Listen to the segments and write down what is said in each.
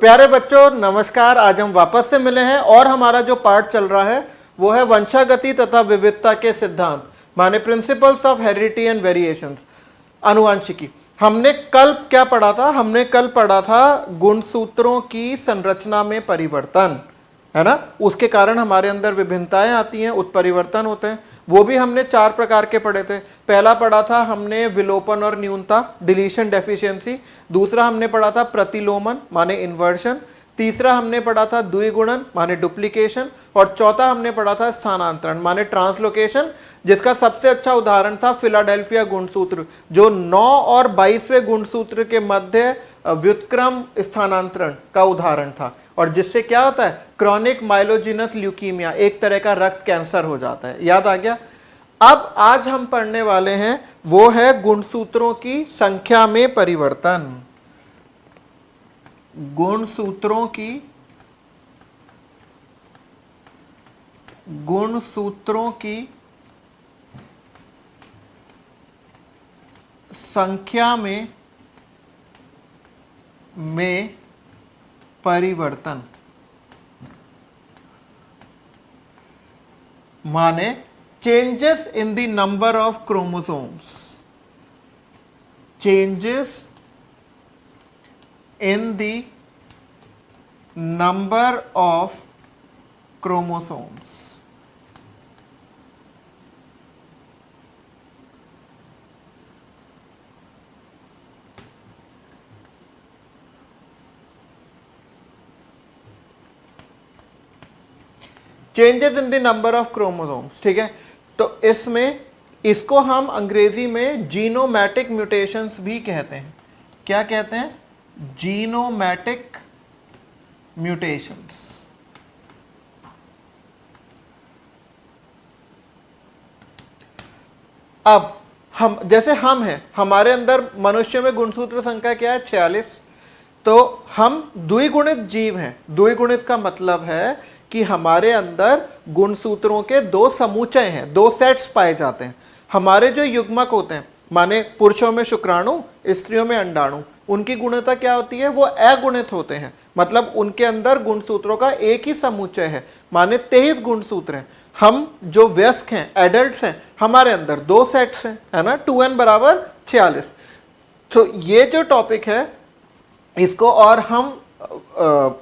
प्यारे बच्चों नमस्कार। आज हम वापस से मिले हैं और हमारा जो पार्ट चल रहा है वो है वंशागति तथा विविधता के सिद्धांत, माने principles of heredity and variations, आनुवंशिकी। हमने कल क्या पढ़ा था? हमने कल पढ़ा था गुणसूत्रों की संरचना में परिवर्तन, है ना। उसके कारण हमारे अंदर विभिन्नताएं आती हैं, उत्परिवर्तन होते हैं। वो भी हमने 4 प्रकार के पढ़े थे। पहला पढ़ा था हमने विलोपन और न्यूनता, डिलीशन डेफिशिएंसी। दूसरा हमने पढ़ा था प्रतिलोमन माने इन्वर्शन। तीसरा हमने पढ़ा था द्विगुणन माने डुप्लीकेशन। और चौथा हमने पढ़ा था स्थानांतरण माने ट्रांसलोकेशन, जिसका सबसे अच्छा उदाहरण था फिलाडेल्फिया गुणसूत्र, जो 9 और 22वें गुणसूत्र के मध्य व्युत्क्रम स्थानांतरण का उदाहरण था, और जिससे क्या होता है? क्रॉनिक माइलोजिनस ल्यूकीमिया, एक तरह का रक्त कैंसर हो जाता है। याद आ गया? अब आज हम पढ़ने वाले हैं वो है गुणसूत्रों की संख्या में परिवर्तन। गुणसूत्रों की संख्या में परिवर्तन माने changes in the number of chromosomes, changes in the number of chromosomes. Changes in the number of chromosomes, ठीक है। तो इसमें इसको हम अंग्रेजी में जीनोमैटिक म्यूटेशंस भी कहते हैं। क्या कहते हैं? जीनोमैटिक म्यूटेशंस। अब हम जैसे हम हैं, हमारे अंदर मनुष्य में गुणसूत्र संख्या क्या है? 46। तो हम द्विगुणित जीव हैं। द्विगुणित का मतलब है कि हमारे अंदर गुणसूत्रों के 2 समुच्चय हैं, 2 सेट्स पाए जाते हैं। हमारे जो युग्मक होते हैं, माने पुरुषों में शुक्राणु, स्त्रियों में अंडाणु, उनकी गुणता क्या होती है? वो अगुणित होते हैं, मतलब उनके अंदर गुणसूत्रों का एक ही समुच्चय है, माने 23 गुणसूत्र हैं। हम जो वयस्क हैं, एडल्ट्स हैं, हमारे अंदर 2 सेट्स हैं, है ना, 2n बराबर 46। तो ये जो टॉपिक है इसको और हम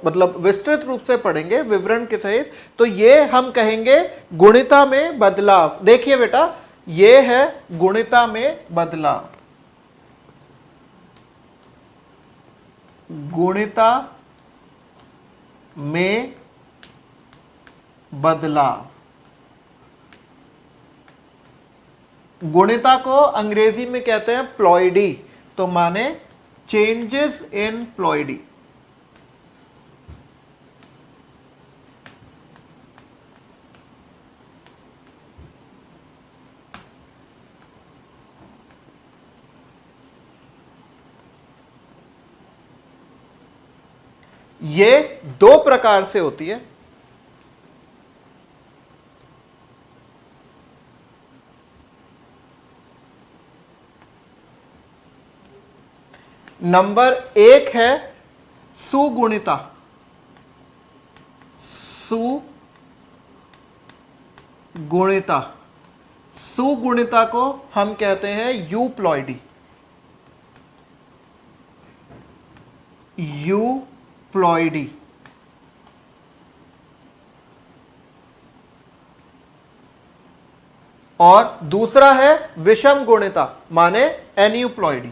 मतलब विस्तृत रूप से पढ़ेंगे विवरण के सहित। तो ये हम कहेंगे गुणिता में बदलाव। देखिए बेटा, ये है गुणिता में बदलाव, गुणिता में बदलाव। गुणिता को अंग्रेजी में कहते हैं प्लॉइडी, तो माने चेंजेस इन प्लॉइडी। ये 2 प्रकार से होती है। नंबर 1 है सुगुणिता। सुगुणिता, सुगुणिता को हम कहते हैं यूप्लॉइडी। यूप्लॉइडी। और दूसरा है विषम गुणिता माने एन्यूप्लॉइडी।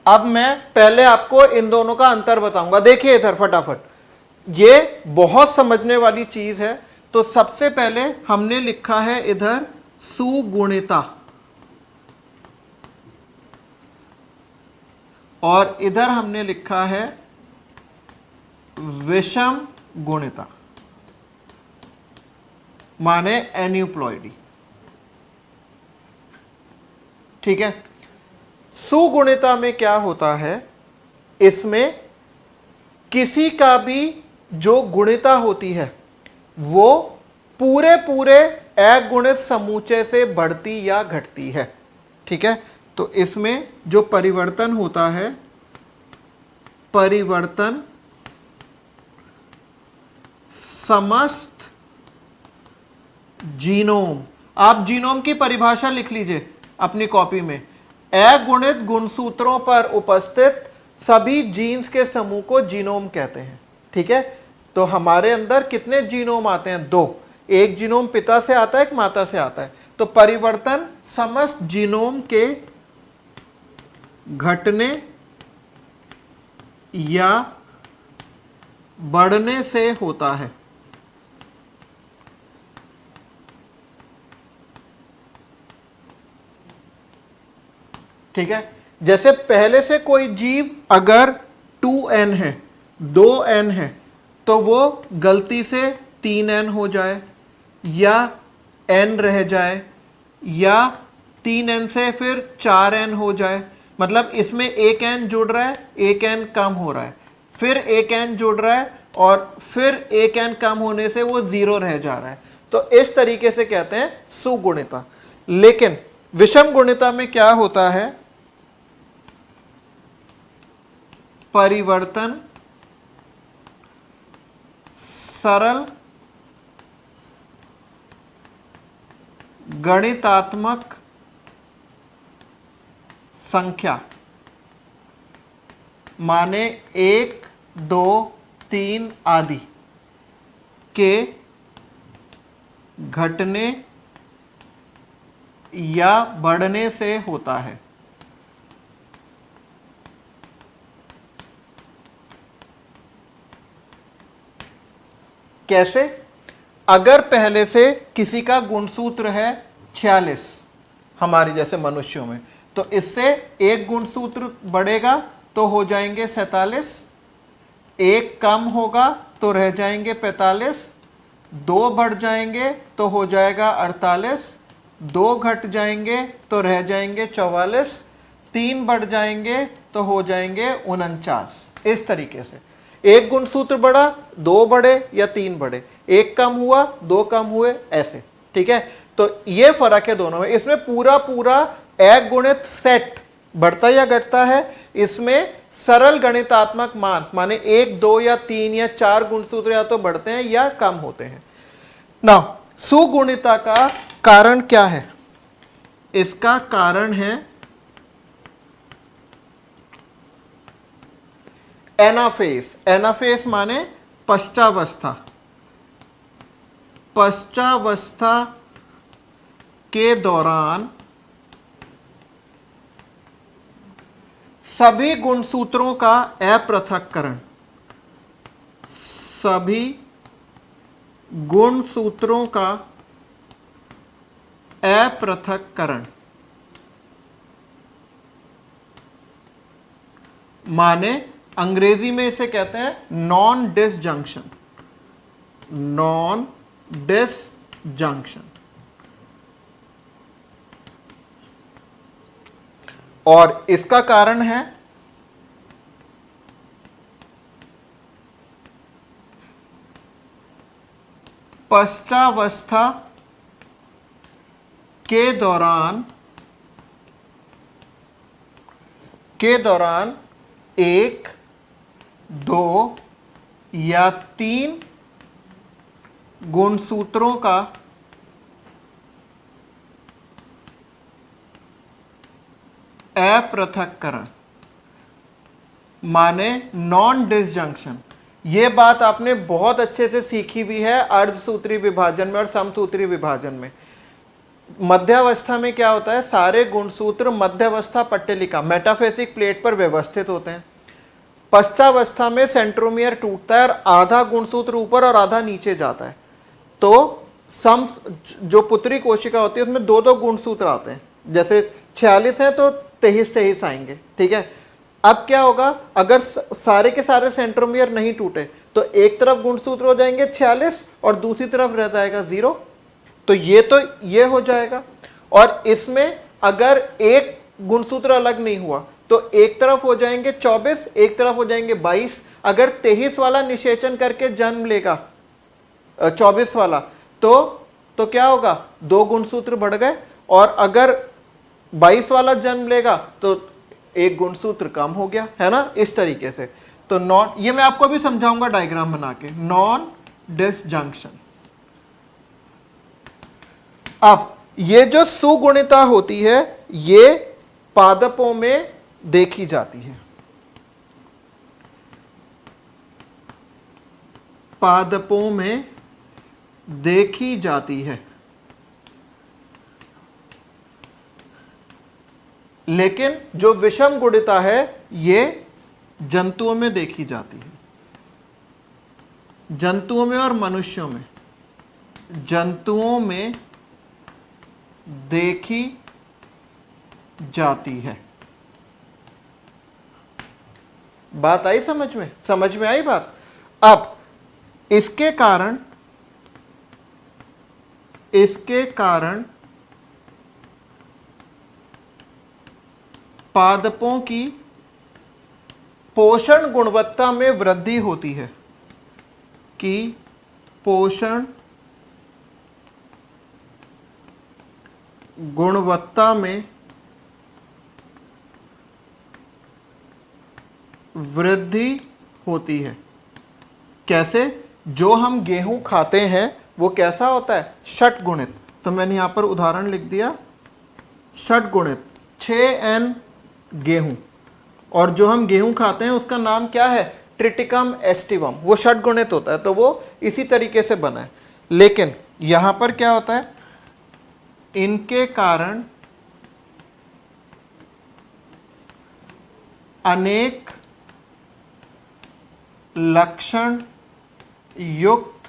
अब मैं पहले आपको इन दोनों का अंतर बताऊंगा। देखिए इधर फटाफट, ये बहुत समझने वाली चीज है। तो सबसे पहले हमने लिखा है इधर सुगुणिता, और इधर हमने लिखा है विषम गुणिता माने एन्यूप्लॉइडी। ठीक है। सुगुणिता में क्या होता है, इसमें किसी का भी जो गुणिता होती है वो पूरे पूरे अगुणित समूचे से बढ़ती या घटती है। ठीक है, तो इसमें जो परिवर्तन होता है, परिवर्तन समस्त जीनोम, आप जीनोम की परिभाषा लिख लीजिए अपनी कॉपी में, अगुणित गुणसूत्रों पर उपस्थित सभी जीन्स के समूह को जीनोम कहते हैं। ठीक है, तो हमारे अंदर कितने जीनोम आते हैं? 2। एक जीनोम पिता से आता है, एक माता से आता है। तो परिवर्तन समस्त जीनोम के घटने या बढ़ने से होता है। ठीक है, जैसे पहले से कोई जीव अगर 2n है, 2n है, तो वो गलती से 3n हो जाए या n रह जाए या 3n से फिर 4n हो जाए, मतलब इसमें एक n जुड़ रहा है, एक n कम हो रहा है, फिर एक n जुड़ रहा है और फिर एक n कम होने से वो 0 रह जा रहा है। तो इस तरीके से कहते हैं सुगुणिता। लेकिन विषम गुणिता में क्या होता है? परिवर्तन सरल गणितात्मक संख्या, माने 1, 2, 3 आदि के घटने या बढ़ने से होता है। कैसे? अगर पहले से किसी का गुणसूत्र है 46, हमारे जैसे मनुष्यों में, तो इससे एक गुणसूत्र बढ़ेगा तो हो जाएंगे 47, एक कम होगा तो रह जाएंगे 45, 2 बढ़ जाएंगे तो हो जाएगा 48, 2 घट जाएंगे तो रह जाएंगे 44, 3 बढ़ जाएंगे तो हो जाएंगे 49। इस तरीके से एक गुणसूत्र बढ़ा, 2 बढ़े या 3 बढ़े, एक कम हुआ, 2 कम हुए, ऐसे। ठीक है, तो ये फर्क है दोनों में। इसमें पूरा पूरा अगुणित सेट बढ़ता या घटता है, इसमें सरल गणितात्मक मान, माने 1, 2 या 3 या 4 गुणसूत्र या तो बढ़ते हैं या कम होते हैं। नाउ सुगुणिता का कारण क्या है? इसका कारण है एनाफेज। एनाफेज माने पश्चावस्था। पश्चावस्था के दौरान सभी गुणसूत्रों का अपृथक्करण, सभी गुणसूत्रों का अपृथक्करण, माने अंग्रेजी में इसे कहते हैं नॉन डिसजंक्शन। Non disjunction. और इसका कारण है पश्चावस्था के दौरान 1, 2 या 3 गुणसूत्रों का अपृथक्करण, माने नॉन डिसजंक्शन। ये बात आपने बहुत अच्छे से सीखी हुई है अर्धसूत्री विभाजन में और समसूत्री विभाजन में। मध्यावस्था में क्या होता है? सारे गुणसूत्र मध्यावस्था पट्टिलिका मेटाफेसिक प्लेट पर व्यवस्थित होते हैं। पश्चावस्था में सेंट्रोमियर टूटता है और आधा गुणसूत्र ऊपर और आधा नीचे जाता है। तो सम जो पुत्री कोशिका होती है उसमें 2-2 गुणसूत्र आते हैं। जैसे 46 है तो 23-23 आएंगे। ठीक है, अब क्या होगा? अगर सारे के सारे सेंट्रोमियर नहीं टूटे तो एक तरफ गुणसूत्र हो जाएंगे 46 और दूसरी तरफ रह जाएगा 0। तो ये हो जाएगा। और इसमें अगर एक गुणसूत्र अलग नहीं हुआ, तो एक तरफ हो जाएंगे 24, एक तरफ हो जाएंगे 22। अगर 23 वाला निषेचन करके जन्म लेगा 24 वाला, तो क्या होगा, 2 गुणसूत्र बढ़ गए। और अगर 22 वाला जन्म लेगा तो 1 गुणसूत्र कम हो गया, है ना, इस तरीके से। तो नॉन, ये मैं आपको भी समझाऊंगा डायग्राम बना के, नॉन डिसजंक्शन। अब ये जो सुगुणिता होती है ये पादपों में देखी जाती है, पादपों में देखी जाती है, लेकिन जो विषम गुणिता है ये जंतुओं में देखी जाती है, जंतुओं में और मनुष्यों में, जंतुओं में देखी जाती है। बात आई समझ में? समझ में आई बात? अब इसके कारण पादपों की पोषण गुणवत्ता में वृद्धि होती है, कि पोषण गुणवत्ता में वृद्धि होती है। कैसे? जो हम गेहूं खाते हैं वो कैसा होता है, षटगुणित। तो मैंने यहां पर उदाहरण लिख दिया, षटगुणित, 6n गेहूं, और जो हम गेहूं खाते हैं उसका नाम क्या है, ट्रिटिकम एस्टिवम, वो षटगुणित होता है, तो वो इसी तरीके से बना है। लेकिन यहां पर क्या होता है, इनके कारण अनेक लक्षण युक्त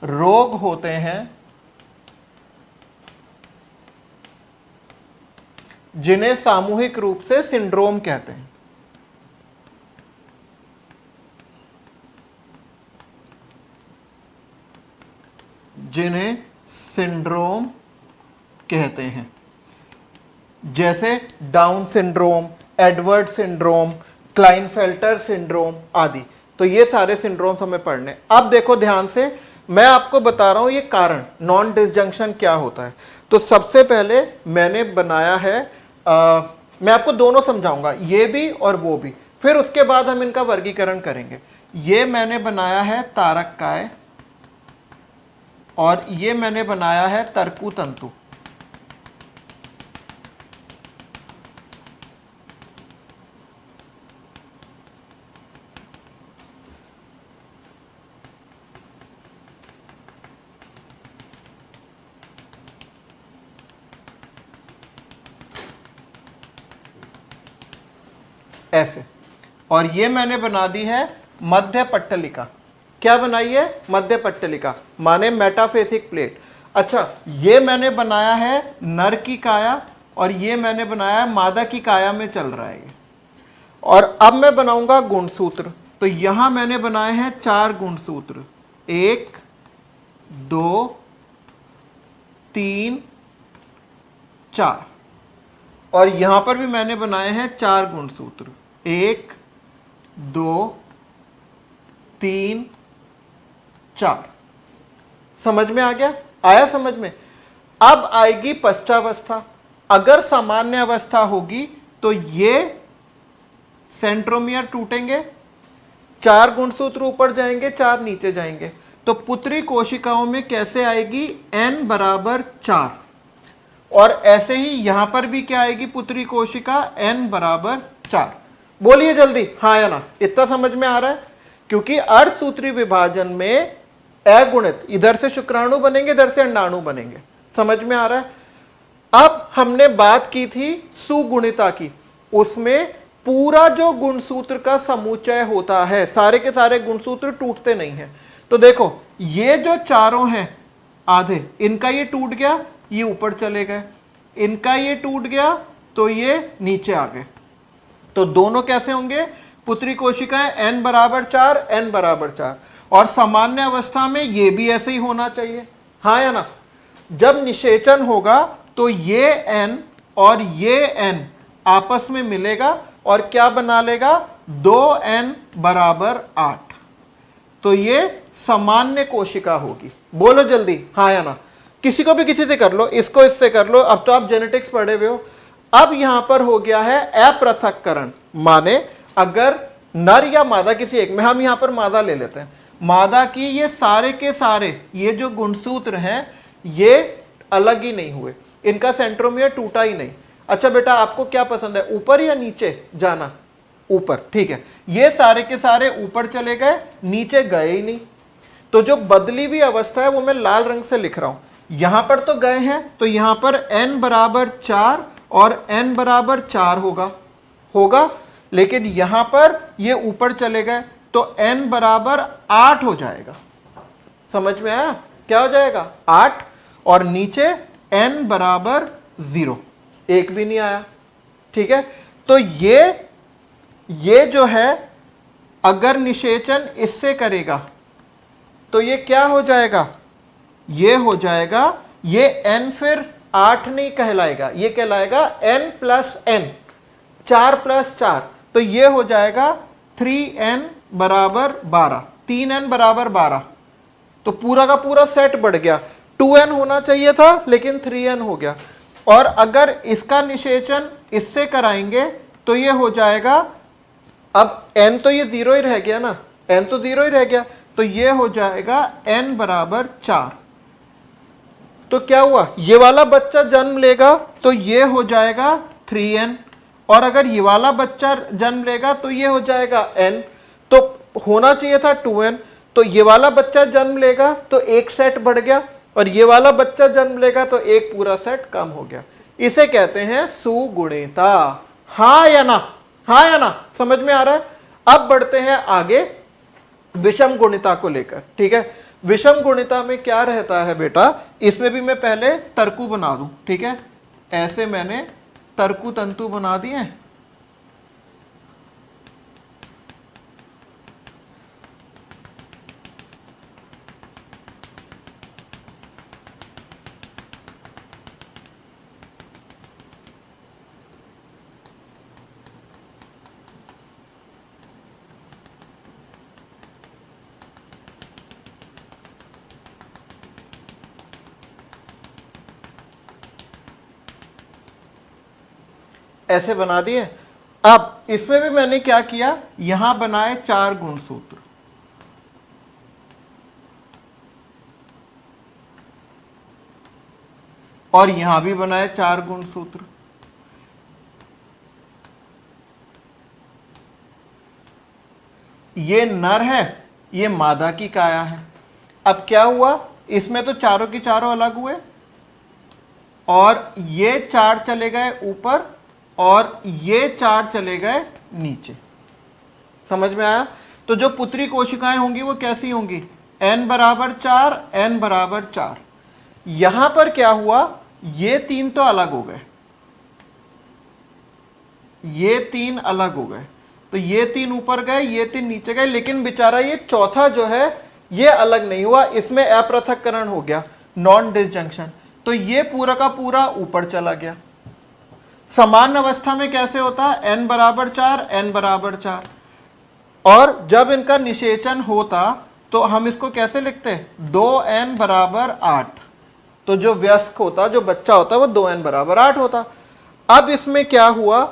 रोग होते हैं जिन्हें सामूहिक रूप से सिंड्रोम कहते हैं। जिन्हें सिंड्रोम कहते हैं, जैसे down syndrome, Edward syndrome, Klinefelter syndrome आदि। तो ये सारे सिंड्रोम्स हमें पढ़ने। अब देखो ध्यान से, मैं आपको बता रहा हूं ये कारण, नॉन डिसजंक्शन क्या होता है। तो सबसे पहले मैंने बनाया है, मैं आपको दोनों समझाऊंगा, ये भी और वो भी, फिर उसके बाद हम इनका वर्गीकरण करेंगे। ये मैंने बनाया है तारककाय और ये मैंने बनाया है तर्कु तंतु। ऐसे, और ये मैंने बना दी है मध्य पट्टलिका। क्या बनाई है, मध्य पट्टलिका, माने मेटाफेसिक प्लेट। अच्छा, ये मैंने बनाया है नर की काया और ये मैंने बनाया है मादा की काया में चल रहा है ये। और अब मैं बनाऊंगा गुणसूत्र। तो यहां मैंने बनाए हैं 4 गुणसूत्र, 1 2 3 4, और यहां पर भी मैंने बनाए हैं 4 गुणसूत्र, 1 2 3 4। समझ में आ गया? आया समझ में? अब आएगी पश्चावस्था। अगर सामान्य अवस्था होगी तो ये सेंट्रोमियर टूटेंगे, 4 गुणसूत्र ऊपर जाएंगे, 4 नीचे जाएंगे। तो पुत्री कोशिकाओं में कैसे आएगी, n बराबर 4, और ऐसे ही यहां पर भी क्या आएगी पुत्री कोशिका, n बराबर 4। बोलिए जल्दी, हाँ या ना? इतना समझ में आ रहा है? क्योंकि अर्धसूत्री विभाजन में अगुणित, इधर से शुक्राणु बनेंगे, इधर से अंडाणु बनेंगे। समझ में आ रहा है? अब हमने बात की थी सुगुणिता की, उसमें पूरा जो गुणसूत्र का समुच्चय होता है, सारे के सारे गुणसूत्र टूटते नहीं हैं। तो देखो ये जो चारों हैं आधे, इनका ये टूट गया, ये ऊपर चले गए, इनका ये टूट गया तो ये नीचे आ गए। तो दोनों कैसे होंगे, पुत्री कोशिकाएं n बराबर 4, n बराबर 4, और सामान्य अवस्था में ये भी ऐसे ही होना चाहिए, हाँ या ना? जब निषेचन होगा तो ये n और ये n आपस में मिलेगा और क्या बना लेगा, 2n बराबर 8। तो ये सामान्य कोशिका होगी। बोलो जल्दी हाँ या ना, किसी को भी किसी से कर लो, इसको इससे कर लो, अब तो आप जेनेटिक्स पढ़े हुए हो। अब यहां पर हो गया है अपृथक्करण, माने अगर नर या मादा किसी एक में, हम यहां पर मादा ले लेते हैं, मादा की ये सारे के सारे ये जो गुणसूत्र हैं ये अलग ही नहीं हुए, इनका सेंट्रोमियर टूटा ही नहीं। अच्छा बेटा आपको क्या पसंद है, ऊपर या नीचे जाना, ऊपर, ठीक है, ये सारे के सारे ऊपर चले गए, नीचे गए ही नहीं। तो जो बदली हुई अवस्था है वो मैं लाल रंग से लिख रहा हूं, यहां पर तो गए हैं, तो यहां पर n बराबर 4 और n बराबर 4 होगा, लेकिन यहां पर ये ऊपर चले गए तो n बराबर 8 हो जाएगा। समझ में आया, क्या हो जाएगा 8, और नीचे n बराबर 0, एक भी नहीं आया। ठीक है, तो ये जो है अगर निषेचन इससे करेगा तो ये क्या हो जाएगा, ये हो जाएगा, ये n फिर 8 नहीं कहलाएगा, ये कहलाएगा n प्लस n, 4 प्लस 4, तो ये हो जाएगा 3n बराबर 12, 3n बराबर 12। तो पूरा का पूरा सेट बढ़ गया, 2n होना चाहिए था लेकिन 3n हो गया। और अगर इसका निषेचन इससे कराएंगे तो ये हो जाएगा, अब n तो ये 0 ही रह गया ना, n तो 0 ही रह गया, तो ये हो जाएगा n बराबर 4। तो क्या हुआ, ये वाला बच्चा जन्म लेगा तो ये हो जाएगा 3n, और अगर ये वाला बच्चा जन्म लेगा तो ये हो जाएगा n, तो होना चाहिए था 2n, तो ये वाला बच्चा जन्म लेगा तो एक सेट बढ़ गया, और ये वाला बच्चा जन्म लेगा तो एक पूरा सेट कम हो गया। इसे कहते हैं सुगुणिता। हाँ या ना, हाँ या ना, समझ में आ रहा है। अब बढ़ते हैं आगे विषम गुणिता को लेकर। ठीक है, विषम गुणिता में क्या रहता है बेटा, इसमें भी मैं पहले तर्कु बना दूं। ठीक है, ऐसे मैंने तर्कु तंतु बना दिए, ऐसे बना दिए। अब इसमें भी मैंने क्या किया, यहां बनाए 4 गुणसूत्र, और यहां भी बनाए 4 गुणसूत्र। ये नर है, ये मादा की काया है। अब क्या हुआ, इसमें तो चारों की चारों अलग हुए, और ये 4 चले गए ऊपर और ये 4 चले गए नीचे। समझ में आया। तो जो पुत्री कोशिकाएं होंगी वो कैसी होंगी, n बराबर 4, n बराबर 4। यहां पर क्या हुआ, ये 3 तो अलग हो गए, ये 3 अलग हो गए, तो ये 3 ऊपर गए, ये 3 नीचे गए, लेकिन बेचारा ये चौथा जो है ये अलग नहीं हुआ, इसमें अपृथक्करण हो गया, नॉन डिसजंक्शन, तो ये पूरा का पूरा ऊपर चला गया। समान अवस्था में कैसे होता है, n बराबर 4, n बराबर 4, और जब इनका निषेचन होता तो हम इसको कैसे लिखते, 2n बराबर 8। तो जो वयस्क होता, जो बच्चा होता, वो 2n बराबर 8 होता। अब इसमें क्या हुआ,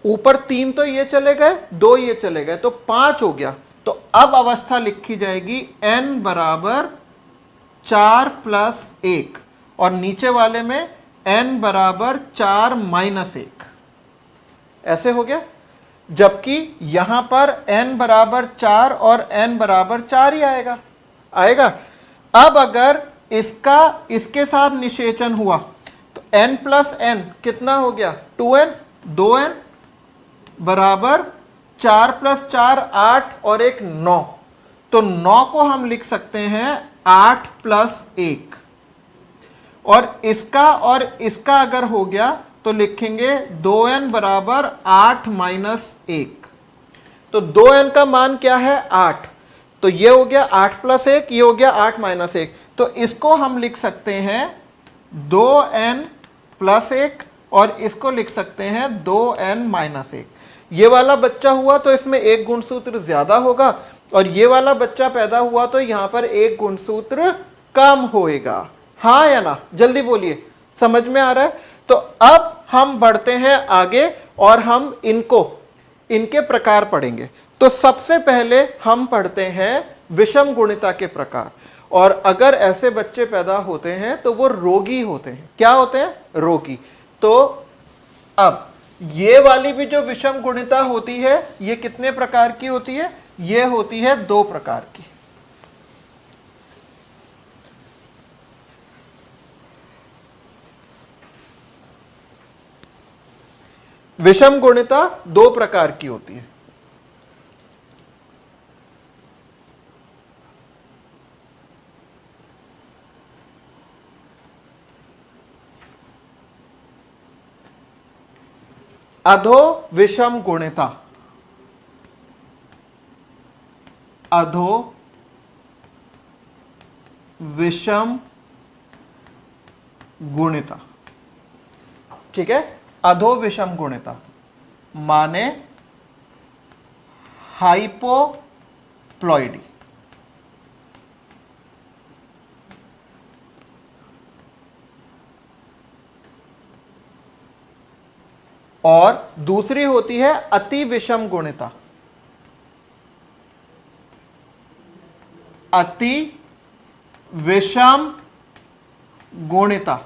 ऊपर 3 तो ये चले गए, 2 ये चले गए, तो 5 हो गया। तो अब अवस्था लिखी जाएगी n बराबर 4 प्लस 1, और नीचे वाले में n बराबर 4 माइनस 1, ऐसे हो गया। जबकि यहां पर n बराबर 4 और n बराबर 4 ही आएगा। अब अगर इसका इसके साथ निषेचन हुआ तो n प्लस n कितना हो गया, 2n, 2n बराबर 4 प्लस 4 8 और एक 9, तो 9 को हम लिख सकते हैं 8 प्लस 1, और इसका अगर हो गया तो लिखेंगे 2n बराबर 8 माइनस 1। तो 2n का मान क्या है, 8, तो ये हो गया 8 प्लस 1, ये हो गया 8 माइनस 1, तो इसको हम लिख सकते हैं 2n प्लस 1 और इसको लिख सकते हैं 2n-1। ये वाला बच्चा हुआ तो इसमें एक गुणसूत्र ज्यादा होगा, और ये वाला बच्चा पैदा हुआ तो यहां पर एक गुणसूत्र कम होएगा। हाँ या ना, जल्दी बोलिए, समझ में आ रहा है? तो अब हम बढ़ते हैं आगे और हम इनके प्रकार पढ़ेंगे। तो सबसे पहले हम पढ़ते हैं विषम गुणिता के प्रकार, और अगर ऐसे बच्चे पैदा होते हैं तो वो रोगी होते हैं। क्या होते हैं? रोगी। तो अब ये वाली भी जो विषम गुणिता होती है, ये कितने प्रकार की होती है? ये होती है 2 प्रकार की। विषम गुणिता 2 प्रकार की होती है। अधो विषम गुणिता, अधो विषम गुणिता, ठीक है? अधो विषम गुणिता माने हाइपोप्लॉइडी। और दूसरी होती है अति विषम गुणिता, अति विषम गुणिता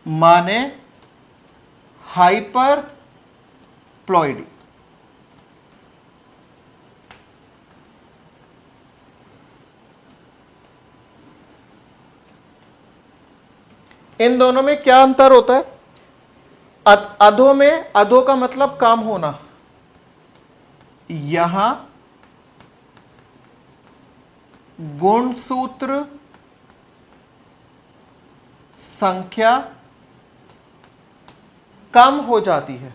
माने हाइपरप्लॉइडी। इन दोनों में क्या अंतर होता है? अधो में, अधो का मतलब कम होना, यहां गुणसूत्र संख्या कम हो जाती है,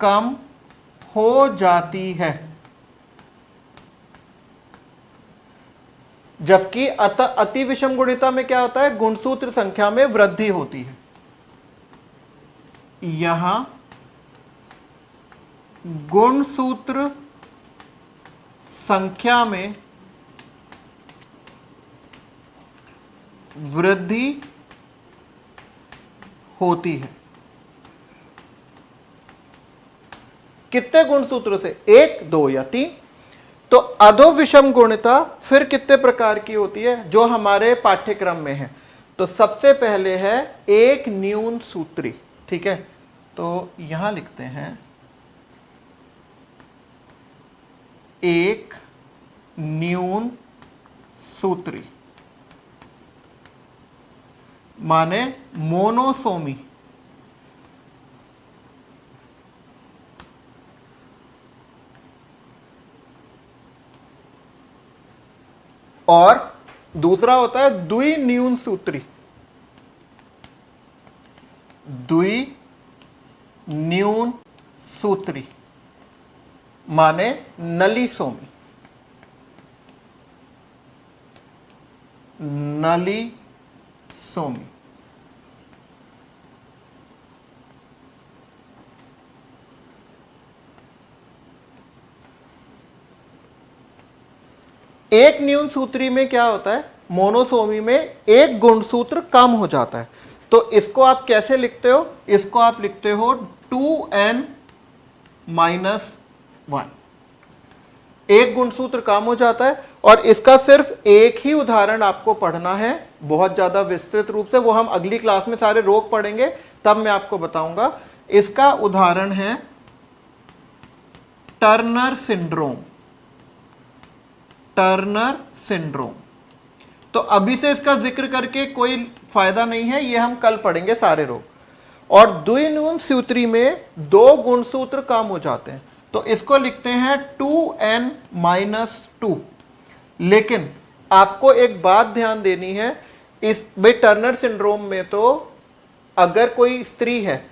कम हो जाती है, जबकि अति विषम गुणिता में क्या होता है? गुणसूत्र संख्या में वृद्धि होती है। यहां गुणसूत्र संख्या में वृद्धि होती है। कितने गुणसूत्रों से? 1, 2 या 3। तो अधो विषम गुणिता फिर कितने प्रकार की होती है जो हमारे पाठ्यक्रम में है? तो सबसे पहले है एक न्यून सूत्री, ठीक है? तो यहां लिखते हैं एक न्यून सूत्री माने मोनोसोमी। और दूसरा होता है द्विन्यून सूत्री, द्विन्यून सूत्री माने नलीसोमी, नलीसोमी। एक न्यून सूत्री में क्या होता है? मोनोसोमी में एक गुणसूत्र कम हो जाता है। तो इसको आप कैसे लिखते हो? इसको आप लिखते हो 2n-1। एक गुणसूत्र कम हो जाता है, और इसका सिर्फ एक ही उदाहरण आपको पढ़ना है, बहुत ज्यादा विस्तृत रूप से। वो हम अगली क्लास में सारे रोग पढ़ेंगे, तब मैं आपको बताऊंगा। इसका उदाहरण है टर्नर सिंड्रोम। Turner syndrome. तो अभी से इसका जिक्र करके कोई फायदा नहीं है, ये हम कल पढ़ेंगे सारे रोग। और द्विन्यून सूत्री में 2 गुणसूत्र कम हो जाते हैं, तो इसको लिखते हैं 2n-2। लेकिन आपको एक बात ध्यान देनी है, इस भाई टर्नर सिंड्रोम में तो अगर कोई स्त्री है,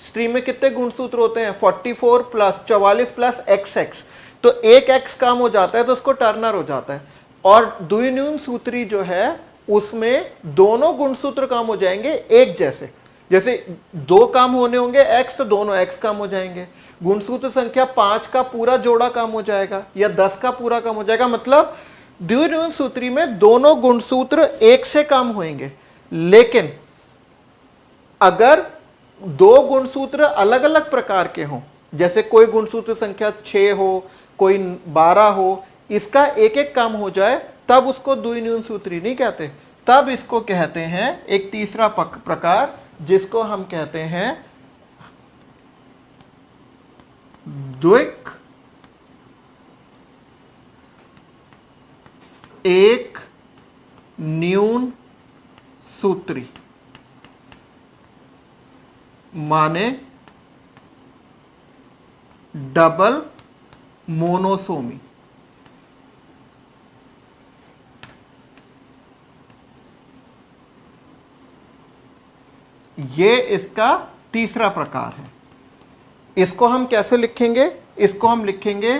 स्त्री में कितने गुणसूत्र होते हैं? 44 प्लस 44 प्लस XX, तो एक X कम हो जाता है तो उसको टर्नर हो जाता है। और द्विन्यून सूत्री जो है उसमें दोनों गुणसूत्र काम हो जाएंगे एक जैसे। जैसे 2 काम होने होंगे x, तो दोनों x काम हो जाएंगे। गुणसूत्र संख्या 5 का पूरा जोड़ा काम हो जाएगा या 10 का पूरा काम हो जाएगा। मतलब द्विनियन सूत्री में दोनों गुणसूत्र एक से काम होंगे। लेकिन अगर 2 गुणसूत्र अलग अलग प्रकार के हों, जैसे कोई गुणसूत्र संख्या 6 हो, कोई 12 हो, इसका एक एक काम हो जाए, तब उसको द्विनियन सूत्री नहीं कहते। तब इसको कहते हैं एक तीसरा प्रकार, जिसको हम कहते हैं द्विक एक न्यून सूत्री, माने डबल मोनोसोमी। ये इसका तीसरा प्रकार है। इसको हम कैसे लिखेंगे? इसको हम लिखेंगे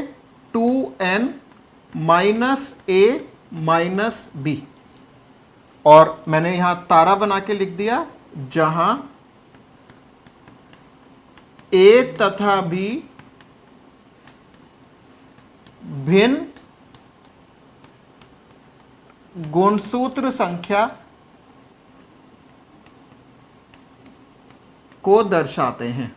2n minus a minus b, और मैंने यहां तारा बना के लिख दिया, जहां a तथा b भिन्न गुणसूत्र संख्या को दर्शाते हैं।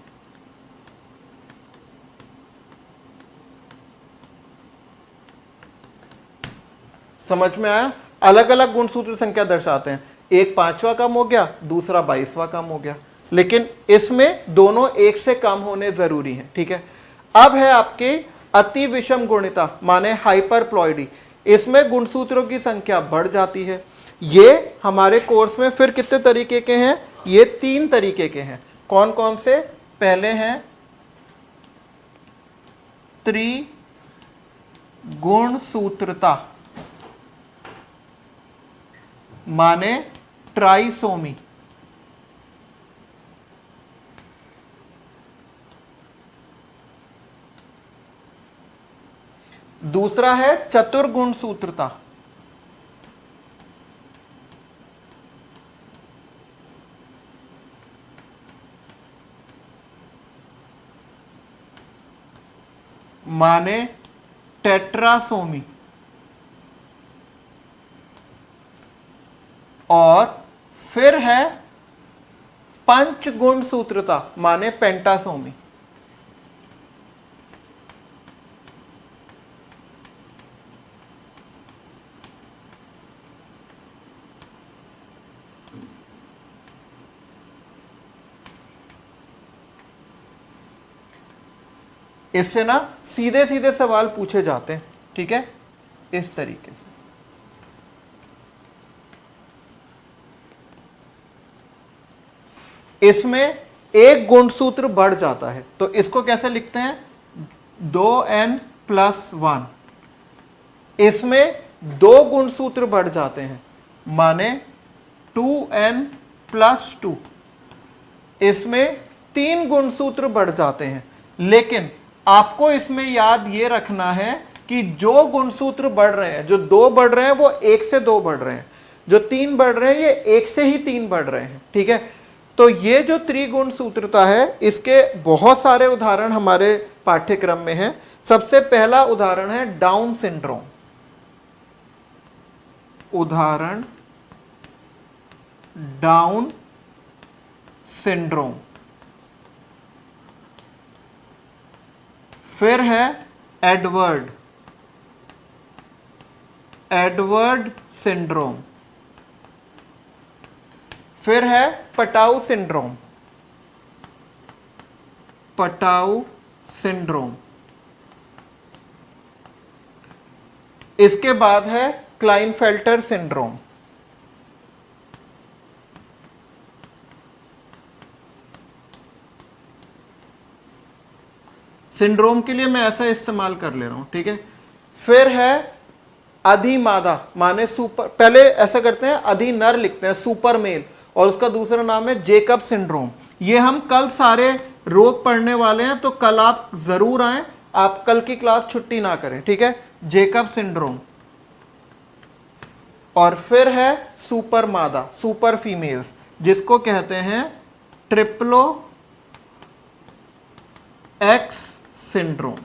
समझ में आया? अलग अलग गुणसूत्र संख्या दर्शाते हैं। एक 5वां कम हो गया, दूसरा 22वां कम हो गया, लेकिन इसमें दोनों एक से कम होने जरूरी हैं। ठीक है। अब है आपके अति विषम गुणिता, माने हाइपरप्लॉइडी। इसमें गुणसूत्रों की संख्या बढ़ जाती है। ये हमारे कोर्स में फिर कितने तरीके के हैं? ये 3 तरीके के हैं। कौन कौन से? पहले हैं त्रिगुणसूत्रता, माने ट्राइसोमी। दूसरा है चतुर्गुणसूत्रता, माने टेट्रासोमी। और फिर है पंचगुण सूत्रता, माने पेंटासोमी। इससे ना सीधे सीधे सवाल पूछे जाते हैं। ठीक है, इस तरीके से। इसमें एक गुणसूत्र बढ़ जाता है, तो इसको कैसे लिखते हैं? 2n+1। इसमें 2 गुणसूत्र बढ़ जाते हैं, माने 2n+2। इसमें 3 गुणसूत्र बढ़ जाते हैं। लेकिन आपको इसमें याद ये रखना है कि जो गुणसूत्र बढ़ रहे हैं, जो 2 बढ़ रहे हैं वो 1 से 2 बढ़ रहे हैं, जो 3 बढ़ रहे हैं ये 1 से ही 3 बढ़ रहे हैं। ठीक है, तो ये जो त्रिगुण सूत्रता है, इसके बहुत सारे उदाहरण हमारे पाठ्यक्रम में हैं। सबसे पहला उदाहरण है डाउन सिंड्रोम। उदाहरण डाउन सिंड्रोम। फिर है एडवर्ड सिंड्रोम। फिर है पटाऊ सिंड्रोम। इसके बाद है क्लाइनफेल्टर सिंड्रोम। सिंड्रोम के लिए मैं ऐसा इस्तेमाल कर ले रहा हूं। ठीक है, फिर है अधिमादा, माने सुपर, पहले ऐसा करते हैं अधिनर लिखते हैं, सुपर मेल, और उसका दूसरा नाम है जेकब सिंड्रोम। ये हम कल सारे रोग पढ़ने वाले हैं, तो कल आप जरूर आएं, आप कल की क्लास छुट्टी ना करें। ठीक है, जेकब सिंड्रोम। और फिर है सुपर मादा, सुपर फीमेल्स, जिसको कहते हैं ट्रिप्लो एक्स सिंड्रोम।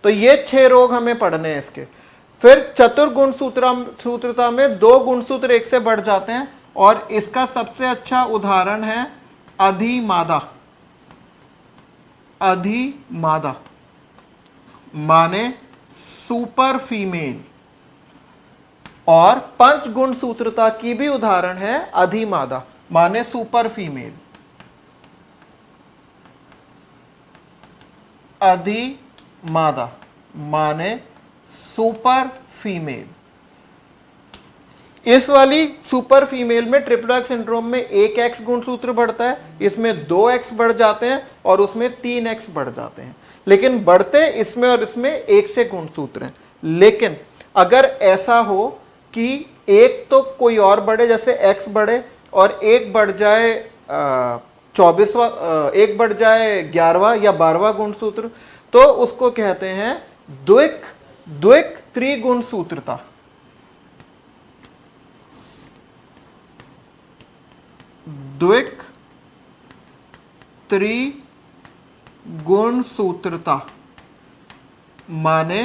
तो ये 6 रोग हमें पढ़ने हैं इसके। फिर चतुर्गुण सूत्रता में 2 गुणसूत्र एक से बढ़ जाते हैं, और इसका सबसे अच्छा उदाहरण है अधिमादा। अधिमादा माने सुपर फीमेल। और पंच गुण सूत्रता की भी उदाहरण है अधिमादा माने सुपर फीमेल। अधिमादा माने सुपर फीमेल। इस वाली सुपर फीमेल में ट्रिपल एक्स सिंड्रोम में 1 एक्स गुणसूत्र बढ़ता है, इसमें 2 एक्स बढ़ जाते हैं और उसमें 3 एक्स बढ़ जाते हैं। लेकिन बढ़ते इसमें और इसमें 1 से गुणसूत्र हैं। लेकिन अगर ऐसा हो कि एक तो कोई और बढ़े, जैसे एक्स बढ़े और एक बढ़ जाए 24वां, एक बढ़ जाए 11वां या 12वां गुणसूत्र, तो उसको कहते हैं द्विक त्रिगुण सूत्रता। द्विक त्रिगुण सूत्रता माने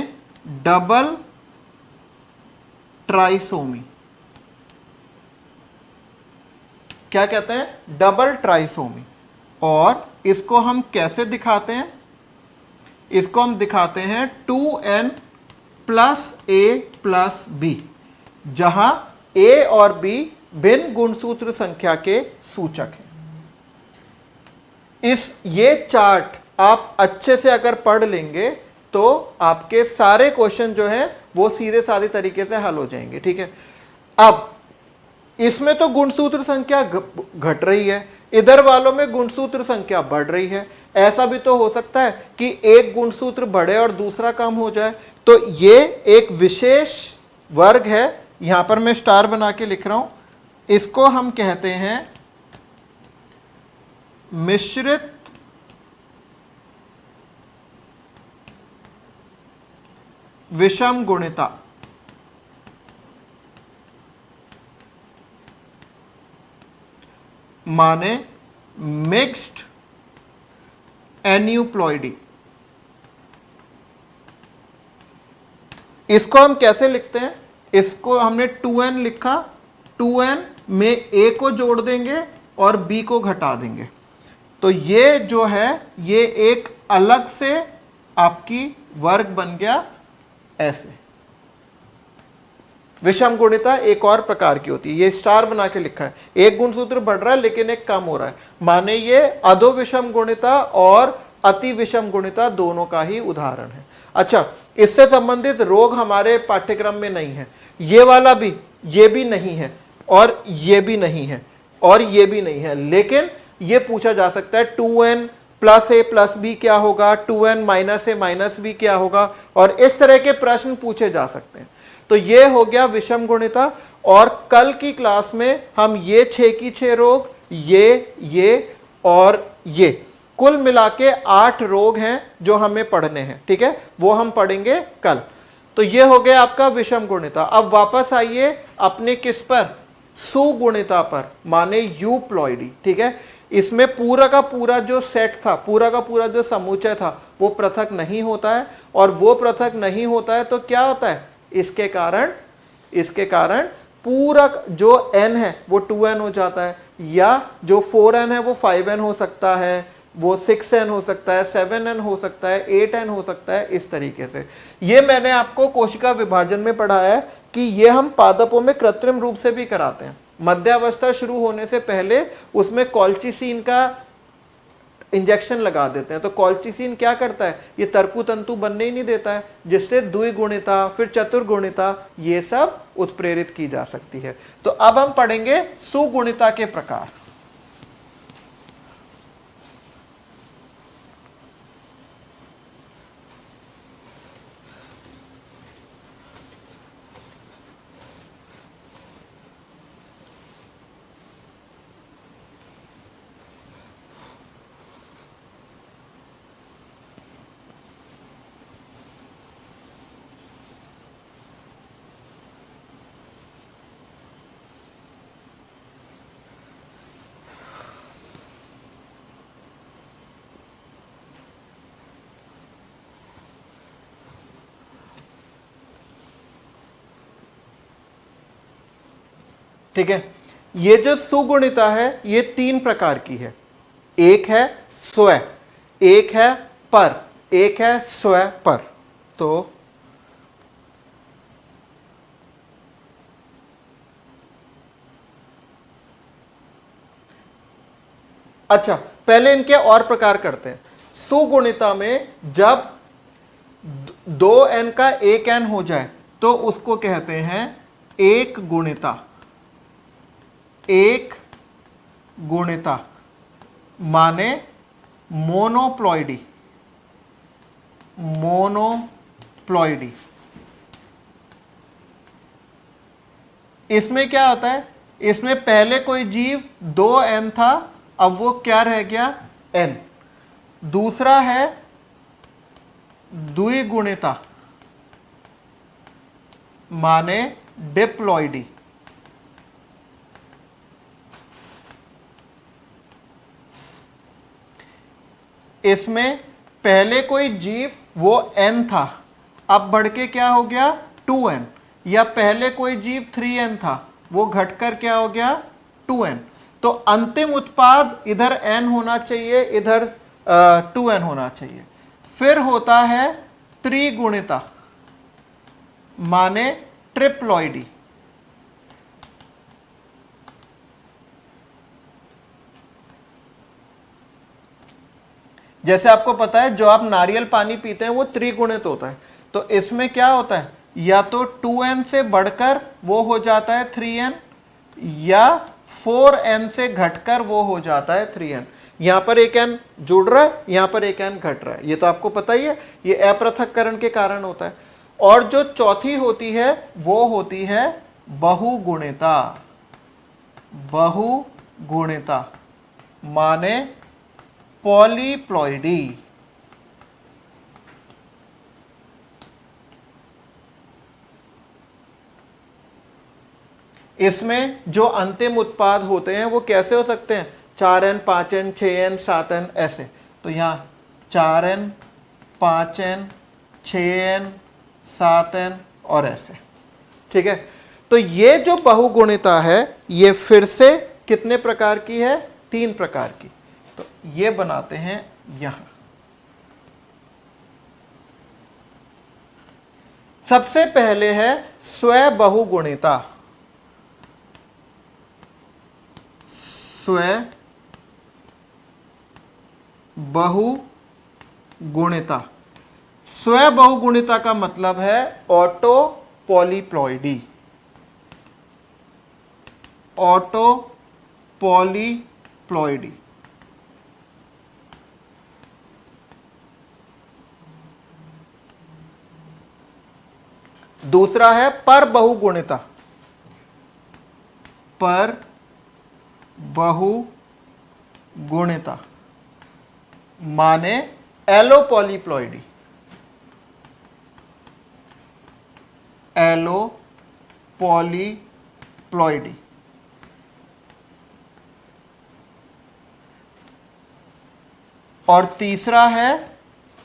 डबल ट्राइसोमी। क्या कहते हैं? Double trisomy. और इसको हम कैसे दिखाते हैं? इसको हम दिखाते हैं 2n plus a plus b, जहां a और b भिन्न गुणसूत्र संख्या के सूचक हैं। ये चार्ट आप अच्छे से अगर पढ़ लेंगे तो आपके सारे क्वेश्चन जो हैं वो सीधे साधे तरीके से हल हो जाएंगे। ठीक है, अब इसमें तो गुणसूत्र संख्या घट रही है, इधर वालों में गुणसूत्र संख्या बढ़ रही है। ऐसा भी तो हो सकता है कि एक गुणसूत्र बढ़े और दूसरा कम हो जाए। तो ये एक विशेष वर्ग है, यहां पर मैं स्टार बना के लिख रहा हूं, इसको हम कहते हैं मिश्रित विषम गुणिता। माने मिक्स्ड एन्यूप्लॉइडी। इसको हम कैसे लिखते हैं? इसको हमने 2n लिखा, 2n में a को जोड़ देंगे और b को घटा देंगे। तो ये जो है ये एक अलग से आपकी वर्ग बन गया। ऐसे विषम गुणिता एक और प्रकार की होती है, ये स्टार बना के लिखा है, एक गुणसूत्र बढ़ रहा है लेकिन एक कम हो रहा है, माने ये अधो विषम गुणिता और अति विषम गुणिता दोनों का ही उदाहरण है। अच्छा, इससे संबंधित रोग हमारे पाठ्यक्रम में नहीं है, ये वाला भी, ये भी नहीं है, और ये भी नहीं है, और ये भी नहीं है, लेकिन ये पूछा जा सकता है 2n प्लस ए प्लस बी क्या होगा, 2n माइनस ए माइनस बी क्या होगा, और इस तरह के प्रश्न पूछे जा सकते हैं। तो ये हो गया विषम गुणिता। और कल की क्लास में हम ये 6 की 6 रोग, ये और ये कुल मिला के 8 रोग हैं जो हमें पढ़ने हैं। ठीक है, वो हम पढ़ेंगे कल। तो ये हो गया आपका विषम गुणिता। अब वापस आइए अपने किस पर? सुगुणिता पर, माने यूप्लॉइडी। ठीक है, इसमें पूरा का पूरा जो सेट था, पूरा का पूरा जो समुच्चय था, वो पृथक नहीं होता है। और वो पृथक नहीं होता है तो क्या होता है? इसके कारण पूरा जो n है वो 2n हो जाता है, या जो 4n है वो 5n हो सकता है, वो 6n हो सकता है, 7n हो सकता है, 8n हो सकता है। इस तरीके से ये मैंने आपको कोशिका विभाजन में पढ़ाया है कि ये हम पादपों में कृत्रिम रूप से भी कराते हैं। मध्यावस्था शुरू होने से पहले उसमें कॉल्चिसिन का इंजेक्शन लगा देते हैं। तो कॉल्चिसिन क्या करता है? ये तर्कु तंतु बनने ही नहीं देता है, जिससे द्विगुणिता, फिर चतुर्गुणिता, ये सब उत्प्रेरित की जा सकती है। तो अब हम पढ़ेंगे सुगुणिता के प्रकार। ठीक है। ये जो सुगुणिता है ये 3 प्रकार की है। एक है स्व, एक है पर, एक है स्व पर। तो अच्छा, पहले इनके और प्रकार करते हैं। सुगुणिता में जब 2n का 1n हो जाए तो उसको कहते हैं एक गुणिता। एक गुणिता माने मोनोप्लॉइडी। मोनोप्लॉइडी। इसमें क्या होता है, इसमें पहले कोई जीव 2n था, अब वो क्या रह गया, n। दूसरा है द्विगुणिता माने डिप्लॉइडी। इसमें पहले कोई जीव वो n था, अब बढ़ के क्या हो गया 2n, या पहले कोई जीव 3n था, वो घटकर क्या हो गया 2n। तो अंतिम उत्पाद इधर n होना चाहिए, इधर 2n होना चाहिए। फिर होता है त्रिगुणिता माने ट्रिप्लॉइडी। जैसे आपको पता है जो आप नारियल पानी पीते हैं वो त्रिगुणित होता है। तो इसमें क्या होता है, या तो 2n से बढ़कर वो हो जाता है 3n, या 4n से घटकर वो हो जाता है 3n। यहां पर एक n जुड़ रहा है, यहां पर एक n घट रहा है, ये तो आपको पता ही है, ये अपृथक्करण के कारण होता है। और जो चौथी होती है वो होती है बहुगुणिता। बहुगुणिता माने पॉलीप्लॉइडी। इसमें जो अंतिम उत्पाद होते हैं वो कैसे हो सकते हैं, 4n 5n 6n 7n ऐसे। तो यहां 4n 5n 6n 7n और ऐसे, ठीक है। तो ये जो बहुगुणिता है ये फिर से कितने प्रकार की है, 3 प्रकार की। तो ये बनाते हैं यहां। सबसे पहले है स्व बहुगुणिता। स्व बहुगुणिता। स्व बहुगुणिता का मतलब है ऑटो पॉलीप्लॉइडी। Auto polyploidy. दूसरा है पर बहुगुणिता। पर बहुगुणिता माने एलोपॉलीप्लॉइडी। एलोपॉलीप्लॉइडी। और तीसरा है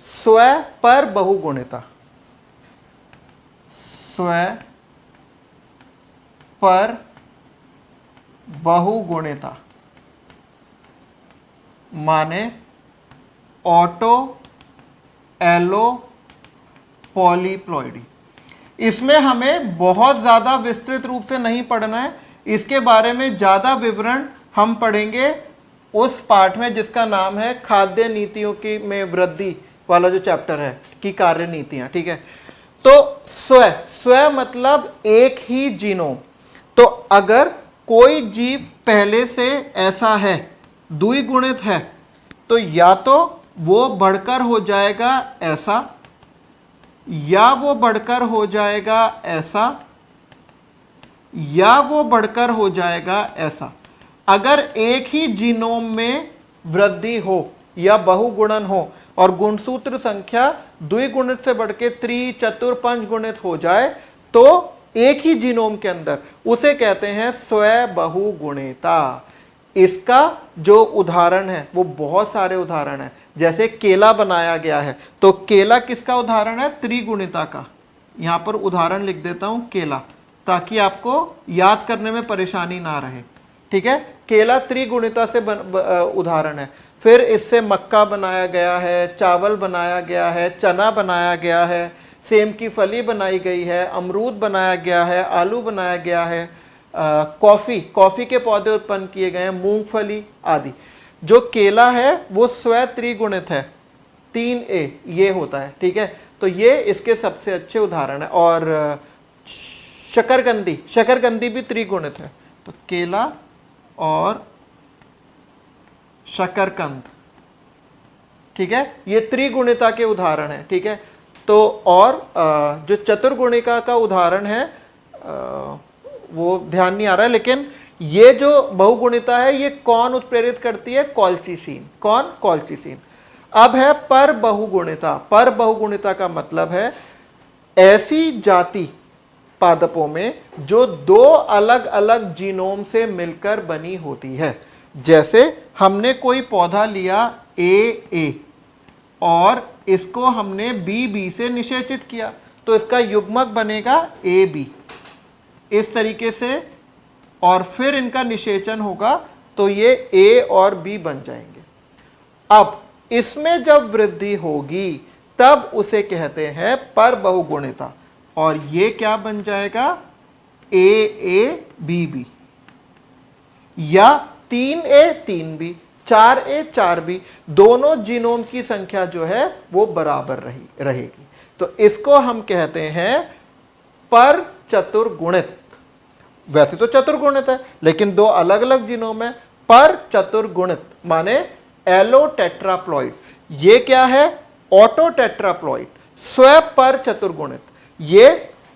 स्व पर बहुगुणिता। स्व पर बहुगुणिता माने ऑटो एलो पॉलीप्लॉइडी। इसमें हमें बहुत ज्यादा विस्तृत रूप से नहीं पढ़ना है, इसके बारे में ज्यादा विवरण हम पढ़ेंगे उस पाठ में जिसका नाम है खाद्य नीतियों की में वृद्धि वाला जो चैप्टर है कि कार्य नीतियां, ठीक है। तो स्व मतलब एक ही जीनोम। तो अगर कोई जीव पहले से ऐसा है, द्विगुणित है, तो या तो वो बढ़कर हो जाएगा ऐसा, या वो बढ़कर हो जाएगा ऐसा, या वो बढ़कर हो जाएगा ऐसा। अगर एक ही जीनोम में वृद्धि हो या बहुगुणन हो और गुणसूत्र संख्या द्विगुणित से बढ़ के चतुर पंच गुणित हो जाए तो एक ही जीनोम के अंदर, उसे कहते हैं स्व बहुगुणिता। इसका जो उदाहरण है वो बहुत सारे उदाहरण है। जैसे केला बनाया गया है तो केला किसका उदाहरण है, त्रिगुणिता का। यहां पर उदाहरण लिख देता हूं, केला ताकि आपको याद करने में परेशानी ना रहे। ठीक है, केला त्रिगुणिता से उदाहरण है। फिर इससे मक्का बनाया गया है, चावल बनाया गया है, चना बनाया गया है, सेम की फली बनाई गई है, अमरूद बनाया गया है, आलू बनाया गया है, कॉफी के पौधे उत्पन्न किए गए हैं, मूंगफली आदि। जो केला है वो स्वयं त्रिगुणित है, 3A ये होता है। ठीक है, तो ये इसके सबसे अच्छे उदाहरण है। और शकरकंदी भी त्रिगुणित है। तो केला और शकरकंद, ठीक है, ये त्रिगुणिता के उदाहरण है। ठीक है, तो और जो चतुर्गुणिका का उदाहरण है वो ध्यान नहीं आ रहा है, लेकिन ये जो बहुगुणिता है ये कौन उत्प्रेरित करती है? कॉल्चिसीन। कौन? कॉल्चिसीन। अब है पर बहुगुणिता। पर बहुगुणिता का मतलब है ऐसी जाति पादपों में जो दो अलग अलग जीनोम से मिलकर बनी होती है। जैसे हमने कोई पौधा लिया A और इसको हमने B से निषेचित किया, तो इसका युग्मक बनेगा AB इस तरीके से, और फिर इनका निषेचन होगा तो ये A और B बन जाएंगे। अब इसमें जब वृद्धि होगी तब उसे कहते हैं पर बहुगुणिता, और ये क्या बन जाएगा? AABB, या 3A 3B, 4A 4B, दोनों जीनोम की संख्या जो है वो बराबर रहेगी। तो इसको हम कहते हैं पर चतुर्गुणित। वैसे तो चतुर्गुणित है, लेकिन दो अलग अलग जीनोम है। पर चतुर्गुणित माने एलोटेट्राप्लॉइड। ये क्या है? ऑटोटेट्राप्लॉइड। स्व पर चतुर्गुणित, ये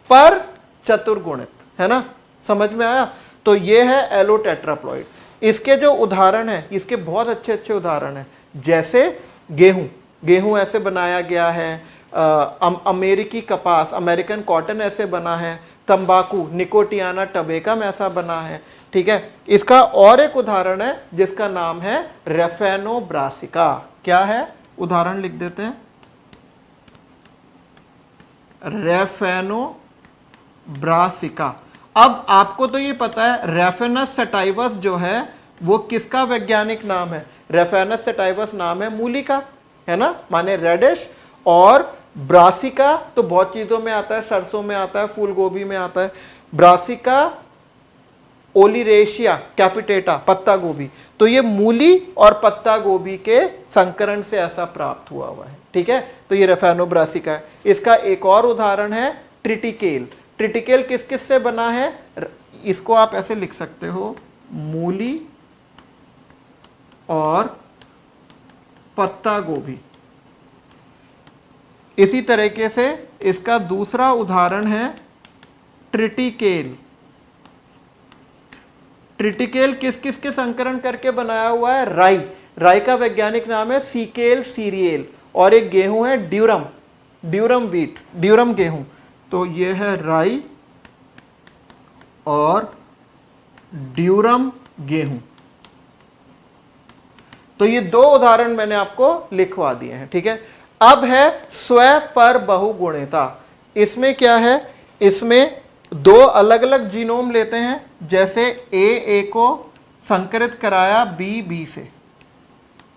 पर चतुर्गुणित है ना, समझ में आया? तो ये है एलोटेट्राप्लॉइड। इसके जो उदाहरण है, इसके बहुत अच्छे अच्छे उदाहरण हैं। जैसे गेहूं ऐसे बनाया गया है, अमेरिकी कपास, अमेरिकन कॉटन ऐसे बना है, तंबाकू निकोटियाना टबेकम ऐसा बना है। ठीक है, इसका और एक उदाहरण है जिसका नाम है रेफेनोब्रासिका। क्या है? उदाहरण लिख देते हैं, रेफेनोब्रासिका। अब आपको तो ये पता है रेफेनस सेटाइवस जो है वो किसका वैज्ञानिक नाम है? रेफेनस सेटाइवस नाम है मूली का, है ना, माने रेडिश। और ब्रासिका तो बहुत चीजों में आता है, सरसों में आता है, फूल गोभी में आता है। ब्रासिका ओलिरेशिया कैपिटेटा, पत्ता गोभी। तो ये मूली और पत्ता गोभी के संकरण से ऐसा प्राप्त हुआ है। ठीक है, तो ये रेफेनोब्रासिका है। इसका एक और उदाहरण है ट्रिटिकेल। ट्रिटिकेल किस किस से बना है? इसको आप ऐसे लिख सकते हो, मूली और पत्ता गोभी। इसी तरीके से इसका दूसरा उदाहरण है ट्रिटिकेल। ट्रिटिकेल किस किस के संकरण करके बनाया हुआ है? राई का वैज्ञानिक नाम है सीकेल सीरियल, और एक गेहूं है ड्यूरम व्हीट, ड्यूरम गेहूं। तो ये है राई और ड्यूरम गेहूं। तो ये दो उदाहरण मैंने आपको लिखवा दिए हैं। ठीक है, अब है स्व पर बहुगुणिता। इसमें क्या है? इसमें दो अलग अलग जीनोम लेते हैं, जैसे A को संकरित कराया B से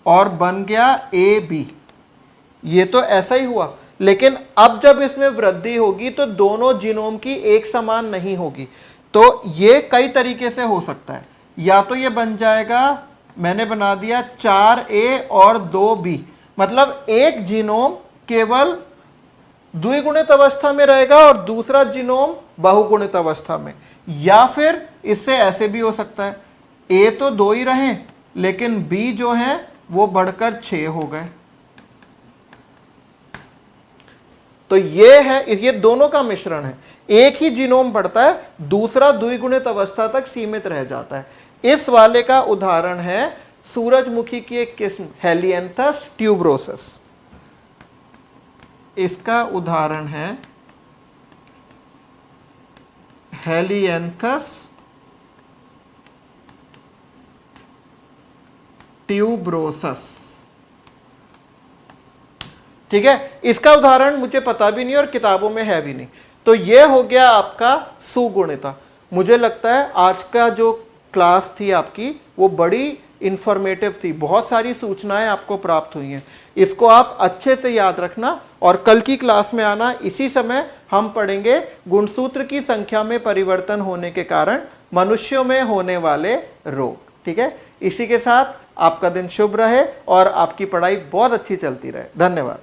और बन गया AB। ये तो ऐसा ही हुआ, लेकिन अब जब इसमें वृद्धि होगी तो दोनों जीनोम की एक समान नहीं होगी। तो ये कई तरीके से हो सकता है। या तो ये बन जाएगा, मैंने बना दिया 4A और 2B, मतलब एक जीनोम केवल द्विगुणित अवस्था में रहेगा और दूसरा जीनोम बहुगुणित अवस्था में। या फिर इससे ऐसे भी हो सकता है, A तो 2 ही रहे लेकिन B जो है वो बढ़कर 6 हो गए। तो ये है, ये दोनों का मिश्रण है। एक ही जीनोम बढ़ता है, दूसरा द्विगुणित अवस्था तक सीमित रह जाता है। इस वाले का उदाहरण है सूरजमुखी की एक किस्म हेलियंथस ट्यूबरोसस। इसका उदाहरण है हेलियंथस ट्यूबरोसस। ठीक है, इसका उदाहरण मुझे पता भी नहीं और किताबों में है भी नहीं। तो ये हो गया आपका सुगुणिता। मुझे लगता है आज का जो क्लास थी आपकी वो बड़ी इंफॉर्मेटिव थी, बहुत सारी सूचनाएं आपको प्राप्त हुई हैं। इसको आप अच्छे से याद रखना और कल की क्लास में आना। इसी समय हम पढ़ेंगे गुणसूत्र की संख्या में परिवर्तन होने के कारण मनुष्यों में होने वाले रोग। ठीक है, इसी के साथ आपका दिन शुभ रहे और आपकी पढ़ाई बहुत अच्छी चलती रहे। धन्यवाद।